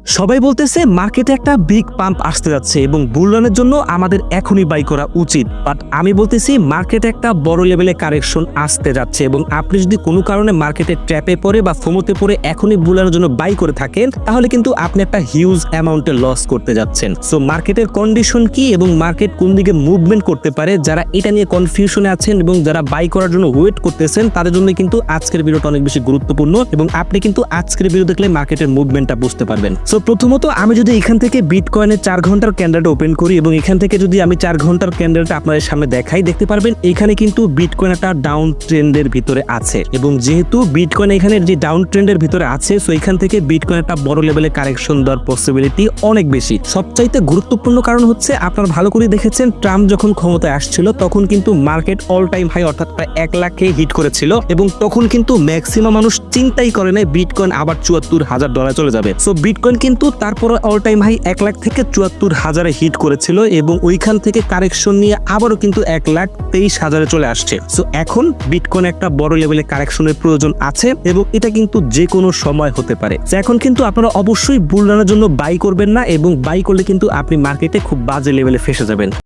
সবাই বলতেছে মার্কেটে একটা বিগ পাম্প আসতে যাচ্ছে এবং বুলরানের জন্য আমাদের এখনই বাই করা উচিত। বাট আমি বলতেছি মার্কেটে একটা বড় লেভেলে কারেকশন আসতে যাচ্ছে এবং আপনি যদি কোনো কারণে মার্কেটে ট্র্যাপে পড়ে বা ফোমোতে পড়ে এখনই বুলরানের জন্য বাই করে থাকেন, তাহলে কিন্তু আপনি একটা হিউজ অ্যামাউন্টে লস করতে যাচ্ছেন। সো মার্কেটের কন্ডিশন কি এবং মার্কেট কোন দিকে মুভমেন্ট করতে পারে, যারা এটা নিয়ে কনফিউশনে আছেন এবং যারা বাই করার জন্য ওয়েট করতেছেন, তাদের জন্য কিন্তু আজকের ভিডিওটা অনেক বেশি গুরুত্বপূর্ণ এবং আপনি কিন্তু আজকের ভিডিও দেখলে মার্কেটের মুভমেন্টটা বুঝতে পারবেন। সো প্রথমত আমি যদি এখান থেকে বিটকয়েনের 4 ঘন্টার ক্যান্ডেলটা ওপেন করি এবং এখান থেকে যদি আমি 4 ঘন্টার ক্যান্ডেলটা আপনাদের সামনে দেখাই, দেখতে পারবেন এখানে কিন্তু বিটকয়েন একটা ডাউন ট্রেন্ডের ভিতরে আছে এবং যেহেতু বিটকয়েন এখানে যে ডাউন ট্রেন্ডের ভিতরে আছে, সো এখান থেকে বিটকয়েন একটা বড় লেভেলে কারেকশন দেওয়ার পসিবিলিটি অনেক বেশি। সবচাইতে গুরুত্বপূর্ণ কারণ হচ্ছে আপনারা ভালো করে দেখেছেন ট্রাম্প যখন ক্ষমতায় আসছিল তখন কিন্তু মার্কেট অল টাইম হাই অর্থাৎ প্রায় 1 লাখকে হিট করেছিল এবং তখন কিন্তু ম্যাক্সিমাম মানুষ চিন্তাই করে নাই বিটকয়েন আবার $74,000 চলে যাবে। সো বিটকয়েন কিন্তু তারপর অল টাইম হাই 1 লাখ থেকে 74,000-এ হিট করেছিল এবং ওইখান থেকে কারেকশন নিয়ে আবারও কিন্তু 1,23,000-এ চলে আসছে। সো এখন বিটকয়েন একটা বড় লেভেলে কারেকশনের প্রয়োজন আছে এবং এটা কিন্তু যে কোনো সময় হতে পারে। এখন কিন্তু আপনারা অবশ্যই বুল রানের জন্য বাই করবেন না এবং বাই করলে কিন্তু আপনি মার্কেটে খুব বাজে লেভেলে ফেসে যাবেন।